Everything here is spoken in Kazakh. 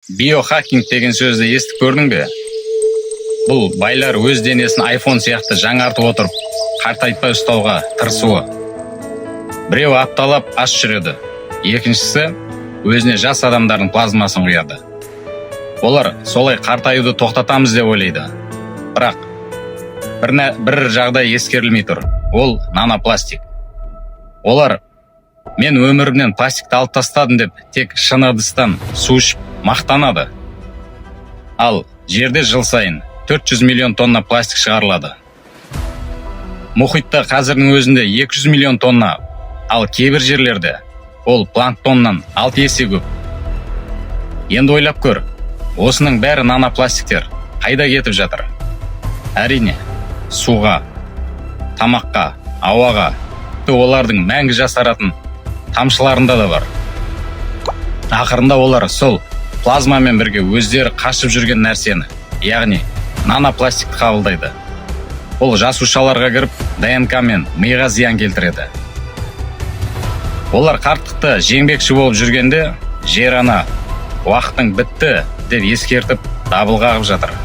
Биохакинг деген сөзді естіп көрдің бе? Бұл байлар өз денесін iPhone сияқты жаңартып отырып, қартайтпай ұстауға тырысуы. Біреу апталап аш жүреді, екіншісі өзіне жас адамдардың плазмасын құяды. Олар солай қартаюды тоқтатамыз деп ойлайды. Бірақ бір жағдай ескерілмей тұр. Ол нанопластик. Олар мен өмірімнен пластикті алып тастадым деп тек шыны ыдыстан су ішіп мақтанады. Ал жерде жыл сайын 400 миллион тонна пластик шығарылады. Мұхитта қазірдің өзінде 200 миллион тонна, ал кейбір жерлерде ол планктоннан 6 есе көп. Енді ойлап көр, осының бәрі нанопластиктер қайда кетіп жатыр? Әрине, суға, тамаққа, ауаға, олардың мәңгі жасаратын тамшыларында да бар. Ақырында олар сол плазмамен бірге өздері қашып жүрген нәрсені, яғни нанопластикті қабылдайды. Ол жасушаларға кіріп, ДНК мен миға зиян келтіреді. Олар қарттықты жеңбекші болып жүргенде, жер ана уақытың бітті деп ескертіп дабыл қағып жатыр.